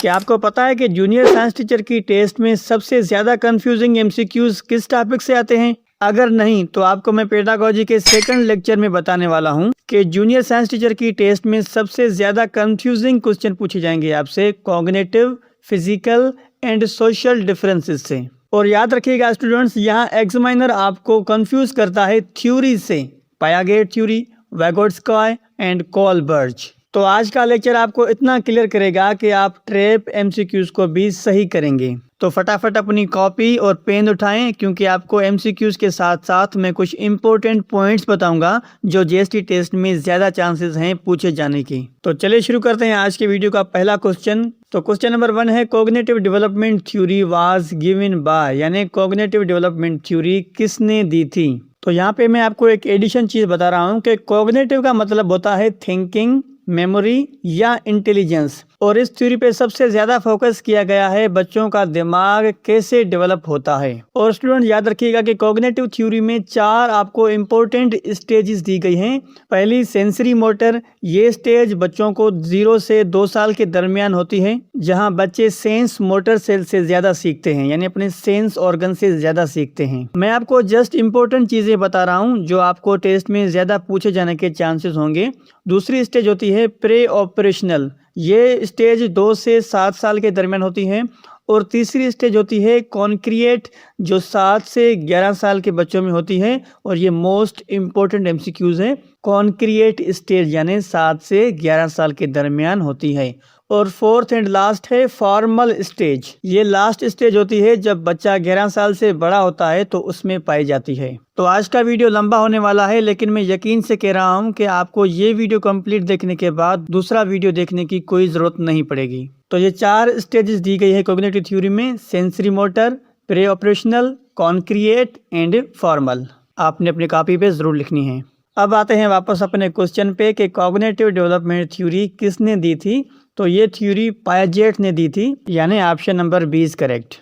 क्या आपको पता है कि जूनियर साइंस टीचर की टेस्ट में सबसे ज़्यादा कंफ्यूजिंग एमसीक्यूज किस टॉपिक से आते हैं? अगर नहीं तो आपको मैं पेडागोजी के सेकंड लेक्चर में बताने वाला हूं कि जूनियर साइंस टीचर की टेस्ट में सबसे ज़्यादा कंफ्यूजिंग क्वेश्चन पूछे जाएंगे आपसे cognitive, physical and social differences से। और याद रखिएगा स्टूडेंट्स, यहाँ एग्जामिनर आपको कंफ्यूज करता है थ्योरी से, पायागेट थ्योरी, वैगोट्स्की एंड कोलबर्ज। तो आज का लेक्चर आपको इतना क्लियर करेगा कि आप ट्रैप एमसीक्यूज को भी सही करेंगे। तो फटाफट अपनी कॉपी और पेन उठाएं, क्योंकि आपको एमसीक्यूज के साथ साथ मैं कुछ इंपॉर्टेंट पॉइंट्स बताऊंगा जो जीएसटी टेस्ट में ज्यादा चांसेस हैं पूछे जाने की। तो चलिए शुरू करते हैं आज के वीडियो का पहला क्वेश्चन। तो क्वेश्चन नंबर 1 है, cognitive development theory was given by, यानी कॉग्निटिव डेवलपमेंट थ्योरी किसने दी थी? तो यहाँ पे मैं आपको एक एडिशन चीज बता रहा हूँ कि कॉग्निटिव का मतलब होता है थिंकिंग, मेमोरी या इंटेलिजेंस। और इस थ्योरी पे सबसे ज्यादा फोकस किया गया है बच्चों का दिमाग कैसे डेवलप होता है। और स्टूडेंट याद रखिएगा कि कॉग्निटिव थ्योरी में 4 आपको इम्पोर्टेंट स्टेजेस दी गई हैं। पहली सेंसरी मोटर, ये स्टेज बच्चों को 0 से 2 साल के दरमियान होती है, जहां बच्चे सेंस मोटर सेल से ज्यादा सीखते हैं, यानी अपने सेंस ऑर्गन से ज्यादा सीखते हैं। मैं आपको जस्ट इम्पोर्टेंट चीजें बता रहा हूँ जो आपको टेस्ट में ज्यादा पूछे जाने के चांसेस होंगे। दूसरी स्टेज होती है प्रे ऑपरेशनल, ये स्टेज 2 से 7 साल के दरमियान होती है। और तीसरी स्टेज होती है कॉन्क्रिएट, जो 7 से 11 साल के बच्चों में होती है। और ये मोस्ट इम्पोर्टेंट एमसीक्यूज है, कॉन्क्रिएट स्टेज यानी 7 से 11 साल के दरमियान होती है। और फोर्थ एंड लास्ट है फॉर्मल स्टेज, ये लास्ट स्टेज होती है जब बच्चा 11 साल से बड़ा होता है तो उसमें पाई जाती है। तो आज का वीडियो लंबा होने वाला है, लेकिन मैं यकीन से कह रहा हूँ कि आपको ये वीडियो कंप्लीट देखने के बाद दूसरा वीडियो देखने की कोई जरूरत नहीं पड़ेगी। तो ये 4 स्टेजेस दी गई है कॉग्निटिव थ्योरी में, sensory motor, pre operational, concrete and formal. आपने अपनी कॉपी पे जरूर लिखनी है। अब आते हैं वापस अपने क्वेश्चन पे कि कॉग्निटिव डेवलपमेंट थ्योरी किसने दी थी? तो ये थ्योरी पायाजेट ने दी थी, यानी option number B is correct.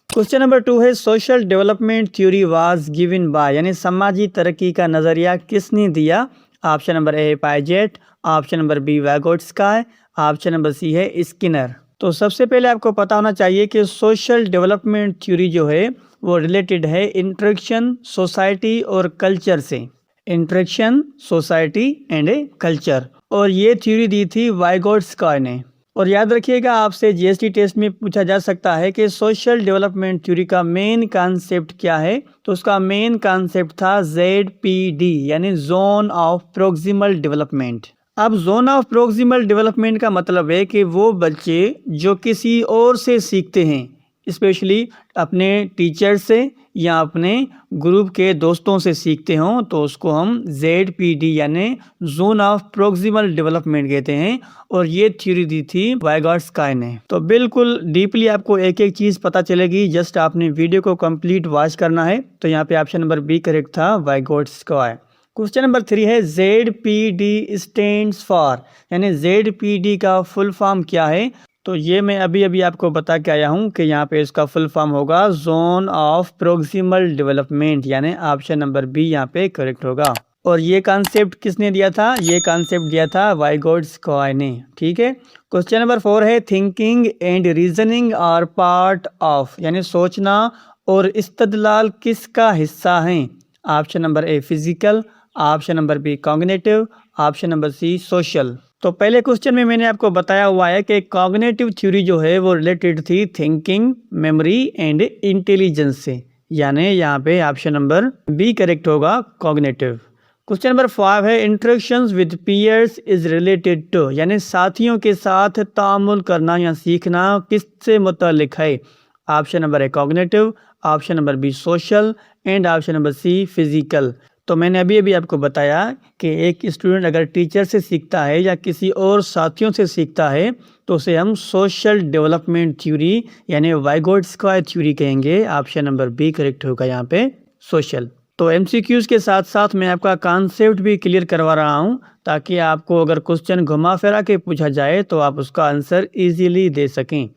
Question number 2 है, social development theory was given by, यानी समाजी तरक्की का नजरिया किसने दिया? Option number A Piaget, option number B Vygotsky, option number C है स्किनर। तो सबसे पहले आपको पता होना चाहिए कि सोशल डेवलपमेंट थ्योरी जो है वो रिलेटेड है इंटरेक्शन, सोसाइटी और कल्चर से। Interaction, society and culture. और ये थ्योरी दी थी वाइगोट्स्की ने। और याद रखिएगा, आपसे जीएसटी टेस्ट में पूछा जा सकता है कि सोशल डेवलपमेंट थ्योरी का मेन कॉन्सेप्ट क्या है। तो उसका मेन कॉन्सेप्ट था ZPD, यानी जोन ऑफ प्रोक्सिमल डेवलपमेंट। अब जोन ऑफ प्रोक्सिमल डेवलपमेंट का मतलब है कि वो बच्चे जो किसी और से सीखते हैं, स्पेशली अपने टीचर से या अपने ग्रुप के दोस्तों से सीखते हों, तो उसको हम ZPD यानी जोन ऑफ प्रोक्सिमल डेवलपमेंट कहते हैं। और ये थ्योरी दी थी वाइगोट्स्की ने। तो बिल्कुल डीपली आपको एक एक चीज पता चलेगी, जस्ट आपने वीडियो को कंप्लीट वॉच करना है। तो यहाँ पे ऑप्शन नंबर बी करेक्ट था, वाइगोट्स्की। क्वेश्चन नंबर 3 है, ZPD स्टैंड्स फॉर, यानी ZPD का फुल फॉर्म क्या है? तो ये मैं अभी आपको बता के आया हूँ कि यहाँ पे इसका फुल फॉर्म होगा जोन ऑफ प्रोक्सिमल डेवलपमेंट, यानी ऑप्शन नंबर बी यहाँ पे करेक्ट होगा। और ये कॉन्सेप्ट किसने दिया था? ये कॉन्सेप्ट दिया था वाइगोट्स्की ने। ठीक है। क्वेश्चन नंबर 4 है, thinking and reasoning are part of, यानी सोचना और इस्तदलाल किसका हिस्सा है? Option number A physical, option number B cognitive, option number C social. तो पहले क्वेश्चन में मैंने आपको बताया हुआ है कि कॉग्निटिव थ्योरी जो है वो रिलेटेड थी थिंकिंग, मेमोरी एंड इंटेलिजेंस से, यानी यहाँ पे ऑप्शन नंबर बी करेक्ट होगा, कॉग्निटिव। क्वेश्चन नंबर 5 है, interactions with peers is related to, यानी साथियों के साथ तामुल करना या सीखना किससे मुताल्लिक है? Option number A cognitive, option number B social and option number C physical. तो मैंने अभी आपको बताया कि एक स्टूडेंट अगर टीचर से सीखता है या किसी और साथियों से सीखता है तो उसे हम सोशल डेवलपमेंट थ्योरी यानी वाइगोट्स्की थ्योरी कहेंगे। ऑप्शन नंबर बी करेक्ट होगा यहाँ पे, सोशल। तो एमसीक्यूज के साथ साथ मैं आपका कॉन्सेप्ट भी क्लियर करवा रहा हूँ, ताकि आपको अगर क्वेश्चन घुमा फिरा के पूछा जाए तो आप उसका आंसर इजीली दे सकें।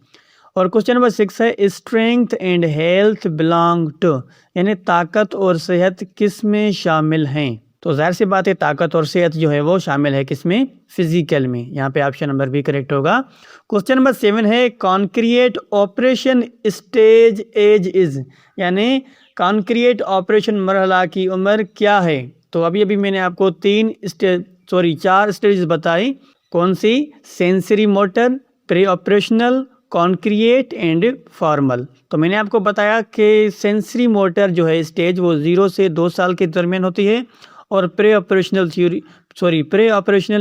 और क्वेश्चन नंबर 6 है, strength and health belong to, यानी ताकत और सेहत किस में शामिल हैं? तो जाहिर सी बात है ताकत और सेहत जो है वो शामिल है किसमें, फिजिकल में। यहाँ पे ऑप्शन नंबर बी करेक्ट होगा। क्वेश्चन नंबर 7 है कॉन्क्रिएट ऑपरेशन स्टेज एज इज, यानी कॉन्क्रिएट ऑपरेशन मरहला की उम्र क्या है। तो अभी अभी मैंने आपको 4 स्टेज बताई, कौन सी, sensory motor, pre operational, concrete and formal. तो मैंने आपको बताया कि सेंसरी मोटर जो है स्टेज वो 0 से 2 साल के दरमियान होती है, और प्री ऑपरेशनल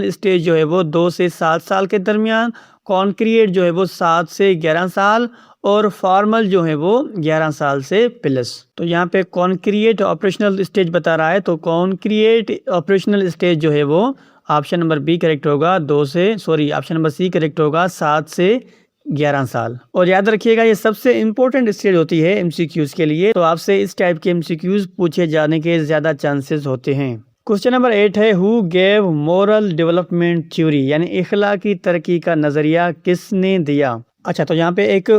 स्टेज जो है वो 2 से 7 साल के दरमियान, कॉन्क्रिएट जो है वो 7 से 11 साल, और फॉर्मल जो है वो 11 साल से प्लस। तो यहाँ पे कॉन्क्रिएट ऑपरेशनल स्टेज बता रहा है, तो कॉन्क्रिएट ऑपरेशनल स्टेज जो है वो ऑप्शन नंबर बी करेक्ट होगा, ऑप्शन नंबर सी करेक्ट होगा, 7 से 11 साल। और याद रखिएगा ये सबसे इंपॉर्टेंट स्टेज होती है एमसीक्यूज के लिए, तो आपसे इस टाइप के एमसीक्यूज पूछे जाने के ज्यादा चांसेस होते हैं। क्वेश्चन नंबर 8 है who gave moral development theory, यानी इखलाकी तरक्की का नजरिया किसने दिया। अच्छा, तो यहाँ पे एक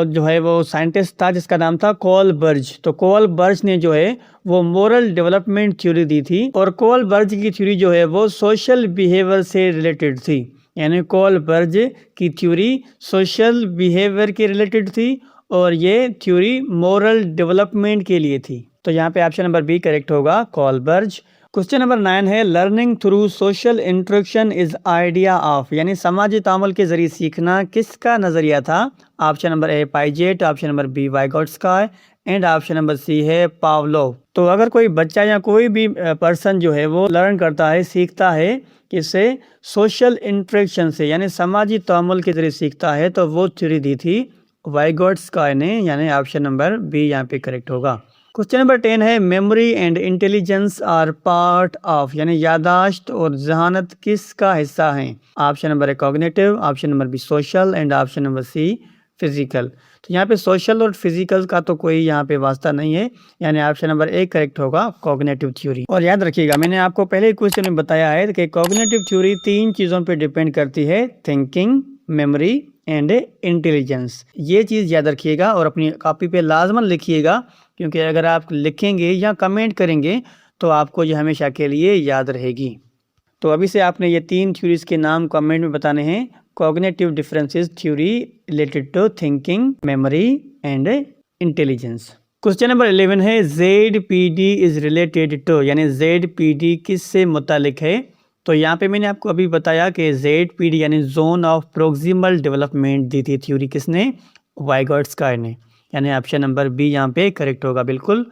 जो है वो साइंटिस्ट था जिसका नाम था कोलबर्ज। तो कोलबर्ज ने जो है वो मोरल डेवलपमेंट थ्योरी दी थी, और कोलबर्ज की थ्योरी जो है वो सोशल बिहेवियर से रिलेटेड थी, यानी कोलबर्ज की थ्योरी सोशल बिहेवियर के रिलेटेड थी, और ये थ्योरी मोरल डेवलपमेंट के लिए थी। तो यहाँ पे ऑप्शन नंबर बी करेक्ट होगा, कोलबर्ज। क्वेश्चन नंबर 9 है learning through social interaction is idea of, यानी समाजी तामुल के जरिए सीखना किसका नजरिया था। Option number A Piaget, option number B Vygotsky, and option number C है पावलोव। तो अगर कोई बच्चा या कोई भी पर्सन जो है वो लर्न करता है, सीखता है किससे, सोशल इंटरेक्शन से, यानी समाजी तामुल के जरिए सीखता है, तो वो थ्योरी दी थी वाइगोट्स्की ने, यानी ऑप्शन नंबर बी यहाँ पे करेक्ट होगा। क्वेश्चन नंबर 10 है memory and intelligence are part of, यानी यादाश्त और जहानत किसका हिस्सा है। Option number A cognitive, option number B social, and option number C physical. तो यहाँ पे सोशल और फिजिकल का तो कोई यहाँ पे वास्ता नहीं है, यानी ऑप्शन नंबर ए करेक्ट होगा, कॉग्निटिव थ्योरी। और याद रखिएगा मैंने आपको पहले क्वेश्चन में बताया है कि कॉग्निटिव थ्योरी 3 चीज़ों पे डिपेंड करती है, थिंकिंग, मेमोरी एंड इंटेलिजेंस। ये चीज़ याद रखिएगा और अपनी कॉपी पे लाजमन लिखिएगा, क्योंकि अगर आप लिखेंगे या कमेंट करेंगे तो आपको ये हमेशा के लिए याद रहेगी। तो अभी से आपने ये 3 थ्योरीज के नाम कमेंट में बताने हैं, cognitive differences theory related to thinking, memory and intelligence. Question number 11 है ZPD इज रिलेटेड टू, यानी ZPD किससे मुतालिक है। तो यहाँ पे मैंने आपको अभी बताया कि ZPD यानी जोन ऑफ प्रोक्सिमल डेवलपमेंट दी थी थ्योरी किसने, वाइगोट्स्की ने, यानी ऑप्शन नंबर बी यहाँ पे करेक्ट होगा बिल्कुल।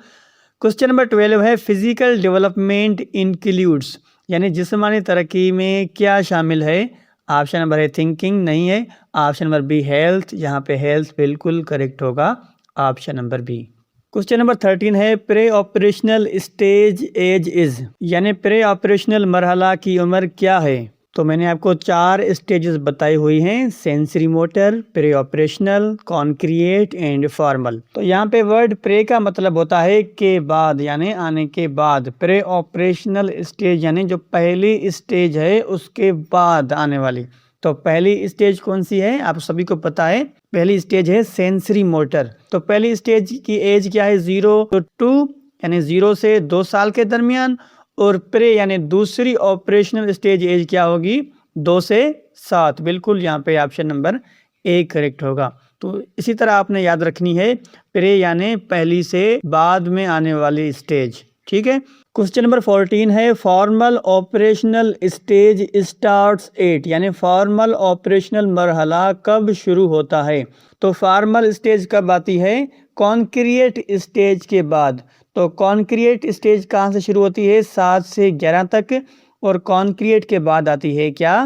क्वेश्चन नंबर 12 है फिजिकल डेवलपमेंट इंक्लूड्स, यानी जिस्मानी तरक्की में क्या शामिल है। ऑप्शन नंबर है थिंकिंग, नहीं है। ऑप्शन नंबर बी हेल्थ, यहाँ पे हेल्थ बिल्कुल करेक्ट होगा, option number B. Question number 13 है pre operational stage age is, यानी प्रे ऑपरेशनल मरहला की उम्र क्या है। तो मैंने आपको 4 स्टेजेस बताई हुई हैं, sensory motor, pre operational, concrete and formal. तो यहाँ पे वर्ड प्रे का मतलब होता है के बाद, यानी आने के बाद। प्रे ऑपरेशनल स्टेज यानी जो पहली स्टेज है उसके बाद आने वाली। तो पहली स्टेज कौन सी है, आप सभी को पता है, पहली स्टेज है सेंसरी मोटर। तो पहली स्टेज की एज क्या है, 0 to 2, यानी 0 से 2 साल के दरमियान। और प्रे यानी दूसरी ऑपरेशनल स्टेज एज क्या होगी, 2 से 7, बिल्कुल यहाँ पे ऑप्शन नंबर ए करेक्ट होगा। तो इसी तरह आपने याद रखनी है, प्रे यानी पहली से बाद में आने वाली स्टेज, ठीक है। क्वेश्चन नंबर 14 है formal operational stage starts at, यानी फॉर्मल ऑपरेशनल मरहला कब शुरू होता है। तो फॉर्मल स्टेज कब आती है, कॉन्क्रिएट स्टेज के बाद। तो कॉन्क्रिएट स्टेज कहाँ से शुरू होती है, 7 से 11 तक, और कॉन्क्रिएट के बाद आती है क्या,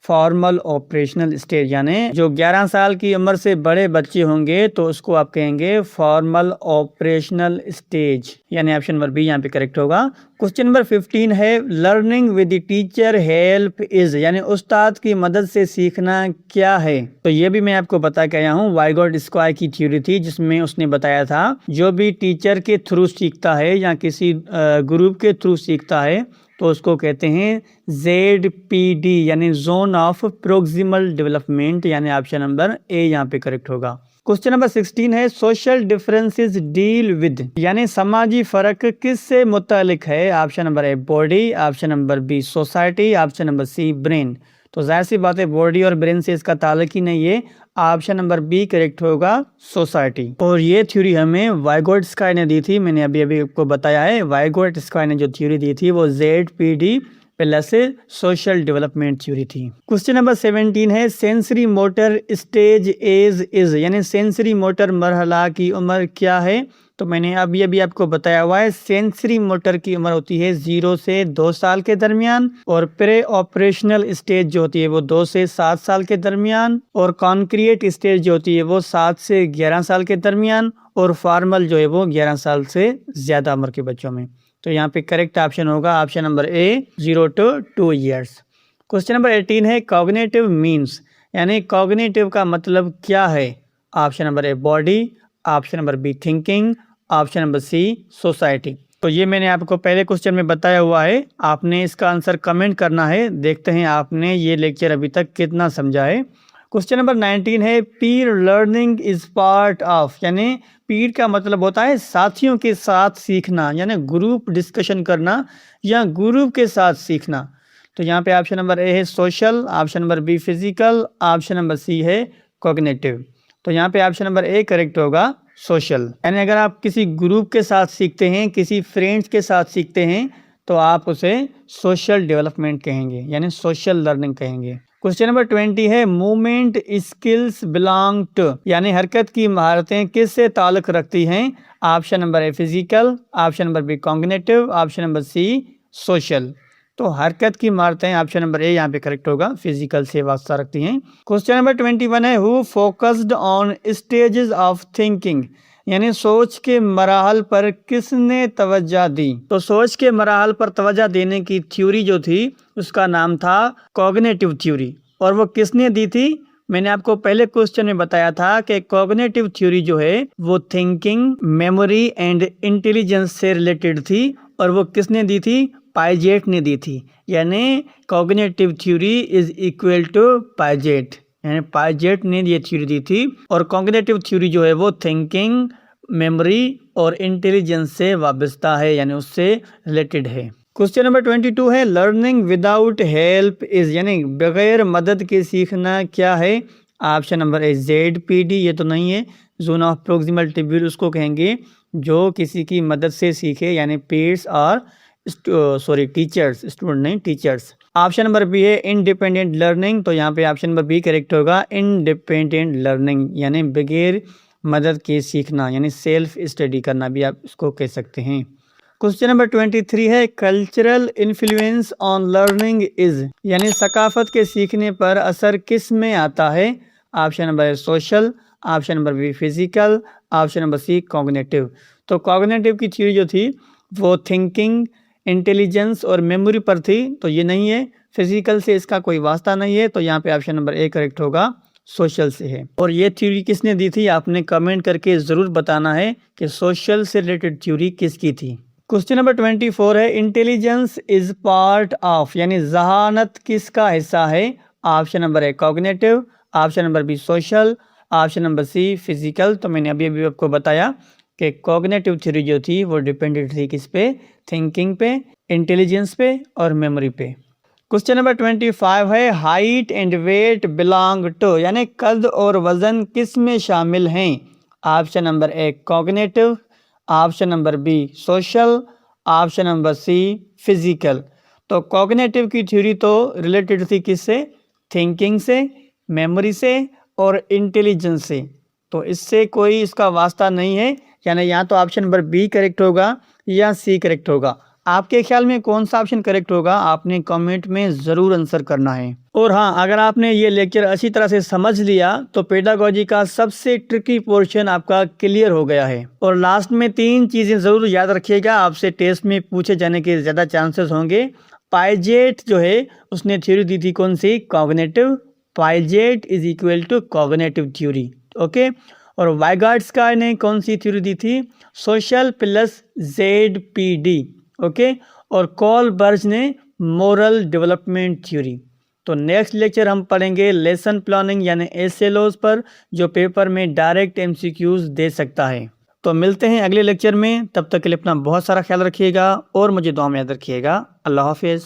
फॉर्मल ऑपरेशनल स्टेज, यानी जो 11 साल की उम्र से बड़े बच्चे होंगे तो उसको आप कहेंगे फॉर्मल ऑपरेशनल स्टेज, यानी ऑप्शन नंबर बी यहाँ पे करेक्ट होगा। क्वेश्चन नंबर 15 है learning with the teacher help is, यानी उस्ताद की मदद से सीखना क्या है। तो ये भी मैं आपको बता के आया हूँ, वाइगोट्स्की की थ्योरी थी जिसमें उसने बताया था जो भी टीचर के थ्रू सीखता है या किसी ग्रुप के थ्रू सीखता है तो उसको कहते हैं ZPD यानी जोन ऑफ प्रोक्सिमल डेवलपमेंट, यानी ऑप्शन नंबर ए यहाँ पे करेक्ट होगा। क्वेश्चन नंबर 16 है सोशल डिफरेंसेस डील विद, यानी समाजी फर्क किससे मुतालिक है? Option number A body, option number B society, option number C brain. तो जाहिर सी बात है बॉडी और ब्रेन से इसका ताल्लुक ही नहीं है, ऑप्शन नंबर बी करेक्ट होगा सोसाइटी। और ये थ्योरी हमें वाइगोट्स्काई ने दी थी, मैंने अभी अभी आपको बताया है। वाइगोट्स्काई ने जो थ्योरी दी थी वो ZPD plus social development theory थी। क्वेश्चन नंबर 17 है sensory motor stage age is, यानी सेंसरी मोटर मरहला की उम्र क्या है? तो मैंने अभी अभी आपको बताया हुआ है सेंसरी मोटर की उम्र होती है 0 से 2 साल के दरमियान, और प्रे ऑपरेशनल स्टेज जो होती है वो 2 से 7 साल के दरमियान, और कॉन्क्रीट स्टेज जो होती है वो 7 से 11 साल के दरमियान, और फॉर्मल जो है वो 11 साल से ज़्यादा उम्र के बच्चों में। तो यहाँ पे करेक्ट ऑप्शन होगा option number A 0 to 2 years. Question number 18 है कॉग्निटिव मीन्स, यानी कॉग्निटिव का मतलब क्या है? Option number A body, option number B thinking, option number C society. तो ये मैंने आपको पहले क्वेश्चन में बताया हुआ है, आपने इसका आंसर कमेंट करना है। देखते हैं आपने ये लेक्चर अभी तक कितना समझा है। क्वेश्चन नंबर 19 है पीर लर्निंग इज पार्ट ऑफ, यानी पीर का मतलब होता है साथियों के साथ सीखना, यानी ग्रुप डिस्कशन करना या ग्रुप के साथ सीखना। तो यहाँ पे ऑप्शन नंबर ए है social, option number B physical, option number C है कॉग्निटिव। तो यहाँ पे ऑप्शन नंबर ए करेक्ट होगा सोशल, यानी अगर आप किसी ग्रुप के साथ सीखते हैं, किसी फ्रेंड्स के साथ सीखते हैं, तो आप उसे सोशल डेवलपमेंट कहेंगे, यानी सोशल लर्निंग कहेंगे। क्वेश्चन नंबर 20 है मूवमेंट स्किल्स बिलोंग टू, यानी हरकत की महारतें किससे ताल्लुक रखती हैं? Option number A physical, option number B cognitive, option number C social. तो हरकत की महारतें ऑप्शन नंबर ए यहाँ पे करेक्ट होगा, फिजिकल से वास्ता रखती हैं। क्वेश्चन नंबर 21 है who focused on stages of thinking, यानी सोच के मराहल पर किसने तवज्जो दी? तो सोच के मराहल पर तवज्जो देने की थ्योरी जो थी उसका नाम था कॉग्निटिव थ्योरी, और वो किसने दी थी? मैंने आपको पहले क्वेश्चन में बताया था कि कॉग्निटिव थ्योरी जो है वो थिंकिंग, मेमोरी एंड इंटेलिजेंस से रिलेटेड थी, और वो किसने दी थी? पाइजेट ने दी थी, यानी cognitive theory is equal to Piaget, यानी पाइजेट ने ये थ्योरी दी थी। और कॉग्निटिव थ्योरी जो है वो थिंकिंग, मेमोरी और इंटेलिजेंस से वाबस्ता है, यानी उससे रिलेटेड है। क्वेश्चन नंबर 22 है लर्निंग विदाउट हेल्प इज, यानी बगैर मदद के सीखना क्या है? ऑप्शन नंबर ए ZPD, ये तो नहीं है, जोन ऑफ प्रोक्सिमल टिब्यूल उसको कहेंगे जो किसी की मदद से सीखे, यानी पीयर्स और टीचर्स, स्टूडेंट नहीं टीचर्स। ऑप्शन नंबर बी है इंडिपेंडेंट लर्निंग, तो यहाँ पे ऑप्शन नंबर बी करेक्ट होगा इंडिपेंडेंट लर्निंग, यानी बगैर मदद के सीखना, यानी सेल्फ स्टडी करना भी आप इसको कह सकते हैं। क्वेश्चन नंबर 23 है cultural influence on learning is, यानी सकाफत के सीखने पर असर किस में आता है? ऑप्शन नंबर है social, option number B physical, option number C cognitive. तो कॉग्निटिव की थ्योरी जो थी वो थिंकिंग, इंटेलिजेंस और मेमोरी पर थी, तो ये नहीं है। फिजिकल से इसका कोई वास्ता नहीं है, तो यहाँ पे ऑप्शन नंबर ए करेक्ट होगा, सोशल से है। और ये थ्योरी किसने दी थी? आपने कमेंट करके ज़रूर बताना है कि सोशल से रिलेटेड थ्योरी किसकी थी। क्वेश्चन नंबर 24 है इंटेलिजेंस इज पार्ट ऑफ, यानी जहानत किसका हिस्सा है? Option number A cognitive, option number B social, option number C physical. तो मैंने अभी अभी आपको बताया कि कॉग्निटिव थ्योरी जो थी वो डिपेंडेंट थी किस पे? थिंकिंग पे, इंटेलिजेंस पे और मेमोरी पे। क्वेश्चन नंबर 25 है height and weight belong to, यानी कद और वजन किस में शामिल हैं? Option number A cognitive, option number B social, option number C physical. तो कॉग्निटिव की थ्योरी तो रिलेटेड थी किससे? थिंकिंग से, मेमोरी से और इंटेलिजेंस से, तो इससे कोई इसका वास्ता नहीं है, यानी या तो ऑप्शन नंबर बी करेक्ट होगा या सी करेक्ट होगा। आपके ख्याल में कौन सा ऑप्शन करेक्ट होगा? आपने कमेंट में ज़रूर आंसर करना है। और हाँ, अगर आपने ये लेक्चर अच्छी तरह से समझ लिया तो पेडागोजी का सबसे ट्रिकी पोर्शन आपका क्लियर हो गया है। और लास्ट में 3 चीज़ें ज़रूर याद रखिएगा, आपसे टेस्ट में पूछे जाने के ज़्यादा चांसेस होंगे। पाइजेट जो है उसने थ्योरी दी थी कौन सी? Cognitive. Piaget is equal to cognitive theory, okay. और वाइगोट्स्काई ने कौन सी थ्योरी दी थी? Social plus ZPD, okay. और कॉल बर्ज ने मोरल डेवलपमेंट थ्योरी। तो नेक्स्ट लेक्चर हम पढ़ेंगे लेसन प्लानिंग यानी एसएलओज पर, जो पेपर में डायरेक्ट एमसीक्यूज दे सकता है। तो मिलते हैं अगले लेक्चर में, तब तक के लिए अपना बहुत सारा ख्याल रखिएगा और मुझे दुआ में याद रखिएगा। अल्लाह हाफिज़।